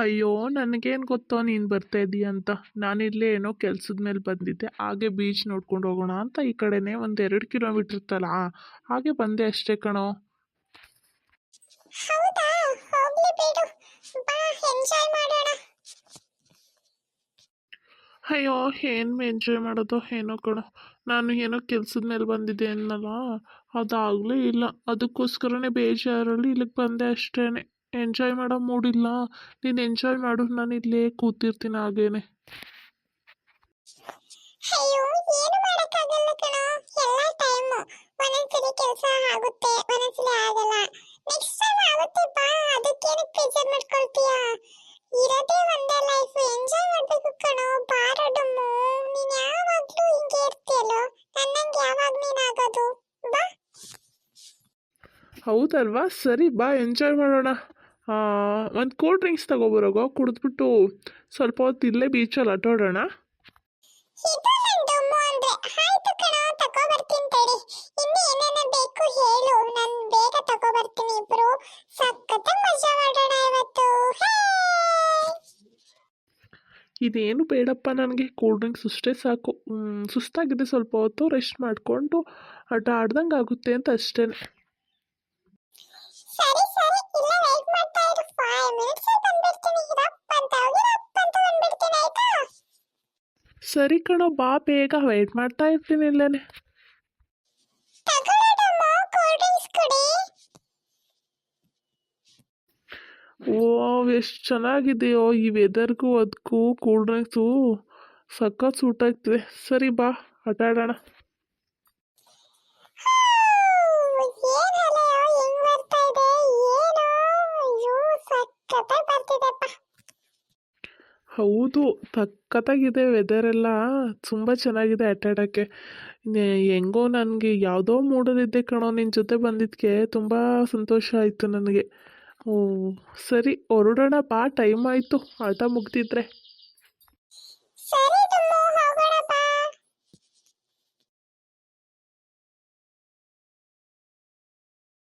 ಅಯ್ಯೋ ನನಗೇನು ಗೊತ್ತೋ ನೀನು ಬರ್ತಾ ಇದೀಯ ಅಂತ. ನಾನಿಲ್ಲೇ ಏನೋ ಕೆಲ್ಸದ ಮೇಲೆ ಬಂದಿದ್ದೆ, ಹಾಗೆ ಬೀಚ್ ನೋಡ್ಕೊಂಡು ಹೋಗೋಣ ಅಂತ ಈ ಕಡೆನೇ ಒಂದು 2 ಕಿಲೋಮೀಟ್ರ್ ಇತ್ತಲ್ಲ, ಹಾಗೆ ಬಂದೆ ಅಷ್ಟೇ ಕಣೋ. ಹೌದಾ, ಹೋಗ್ಲಿ ಬಿಡು, ಬಾ ಎಂಜಾಯ್ ಮಾಡೋಣ. ಅಯ್ಯೋ ಏನು ಎಂಜಾಯ್ ಮಾಡೋದು ಏನೋ ಕಣೋ. ನಾನು ಏನೋ ಕೆಲ್ಸದ ಮೇಲೆ ಬಂದಿದ್ದೆ ಅನ್ನಲ್ಲ, ಅದಾಗಲೇ ಇಲ್ಲ. ಅದಕ್ಕೋಸ್ಕರನೇ ಬೇಜಾರಲ್ಲಿ ಇಲ್ಲಿಗೆ ಬಂದೆ ಅಷ್ಟೇ. ಎಂಜಾಯ್ ಮಾಡೋ ಮೂಡಿಲ್ಲ. ನೀನು ಎಂಜಾಯ್ ಮಾಡು, ನಾನು ಇಲ್ಲೇ ಕೂತಿರ್ತೀನಿ ಹಾಗೇನೆ. ಅಯ್ಯೋ, ಏನು ಮಾಡಕ್ಕಾಗಲ್ಲ ಕಣೋ, ಎಲ್ಲ ಟೈಮ್ ಒಂದೊಂದ್ಸಲಿ ಕೆಲಸ ಆಗುತ್ತೆ, ಒಂದೊಂದ್ಸಲಿ ಆಗಲ್ಲ. ನೆಕ್ಸ್ಟ್ ಟೈಮ್ ಆಗುತ್ತೆ ಬಾ, ಅದಕ್ಕೇನಕ್ಕೆ ಬೇಜಾರ್ ಮಾಡ್ಕೊಳ್ತೀಯಾ? ಇರೋದೇ ಒಂದೇ ಲೈಫ್, ಎಂಜಾಯ್ ಮಾಡ್ಬೇಕು ಕಣೋ. ಬಾರಡಮ್ಮು, ನೀನ್ ಯಾವಾಗ್ಲೂ ಹಿಂಗೆ ಇರ್ತೀಯಲ್ಲೋ, ನನ್ನಂಗೆ ಯಾವಾಗ ನೀನಾಗೋದು? ಬಾ. ಹೌದಲ್ವಾ, ಸರಿ ಬಾ ಎಂಜಾಯ್ ಮಾಡೋಣ. ಒಂದು ಕೂಲ್ ಡ್ರಿಂಕ್ಸ್ ತಗೊಬರೋಗೋ, ಕುಡಿದ್ಬಿಟ್ಟು ಸ್ವಲ್ಪ ಹೊತ್ತು ಇಲ್ಲೇ ಬೀಚಲ್ಲಿ ಆಟಾಡೋಣ. ಇದು ನನ್ ದಮ್ಮು ಅಂದ್ರೆ. ಆಯ್ತು ಕಣೋ, ತಗೋ ಬರ್ತೀನಿ ತಡಿ. ಇನ್ನು ಏನೇನ ಬೇಕು ಹೇಳು, ನಾನು ಬೇಗ ತಗೋ ಬರ್ತೀನಿ. ಇಬ್ರು ಸಖತ್ ಮಜಾ ಮಾಡೋಣ ಇವತ್ತು. ಇದೇನು ಬೇಡಪ್ಪ ನನಗೆ, ಕೂಲ್ ಡ್ರಿಂಕ್ಸ್ ಅಷ್ಟೇ ಸಾಕು. ಸುಸ್ತಾಗಿದೆ, ಸ್ವಲ್ಪ ಹೊತ್ತು ರೆಸ್ಟ್ ಮಾಡಿಕೊಂಡು ಆಟ ಆಡ್ದಂಗೆ ಆಗುತ್ತೆ ಅಂತ ಅಷ್ಟೇ. ಸರಿ ಸರಿ, ಇಲ್ಲೇ ವೇಟ್ ಮಾಡ್ತಾ ಇರು, 5 ಮಿನಿಟ್ಸ್ ಬಂದ್ಬಿಡ್ತೀನಿ. ರಪ್ಪ ಅಂತ ಹೋಗಿ ರಪ್ಪ ಅಂತ ಬಂದ್ಬಿಡ್ತೀನಿ, ಆಯ್ತಾ? ಸರಿ ಕಣೋ, ಬಾ ಬೇಗ, ವೆಯ್ಟ್ ಮಾಡ್ತಾ ಇರ್ತೀನಿ ಇಲ್ಲೇನೆ. ತಗೊಳ್ಳೋದಮ್ಮ, ಕೂಲ್ ಡ್ರಿಂಕ್ಸ್ ಕುಡಿ. ಓ ಎಷ್ಟು ಚೆನ್ನಾಗಿದೆಯೋ ಈ ವೆದರ್ಗೂ, ಅದಕ್ಕೂ ಕೂಲ್ ಡ್ರಿಂಕ್ಸು ಸಖತ್ ಸೂಟ್ ಆಗ್ತಿದೆ. ಸರಿ ಬಾ ಆಟ ಆಡೋಣ. ಏನ್ ಅಲೆಯೋ ಹೆಂಗ್ ಬರ್ತಾ ಇದೆ, ಏನೋ ಅಯ್ಯೋ ಸಖತ್ತಾಗಿ ಬರ್ತಿದೆಪ್ಪ. ಹೌದು, ಸಖತ್ತಾಗಿದೆ ವೆದರ್ ಎಲ್ಲ, ತುಂಬ ಚೆನ್ನಾಗಿದೆ ಆಟ ಆಡೋಕ್ಕೆ. ಹೆಂಗೋ ನನಗೆ ಯಾವುದೋ ಮೂಡಲ್ಲಿದ್ದೆ ಕಣೋ, ನಿನ್ನ ಜೊತೆ ಬಂದಿದ್ದಕ್ಕೆ ತುಂಬ ಸಂತೋಷ ಆಯಿತು ನನಗೆ. ಓ ಸರಿ ಹೊರಡೋಣ ಬಾ, ಟೈಮ್ ಆಯಿತು ಆಟ ಮುಗ್ದಿದ್ರೆ. ಸರಿ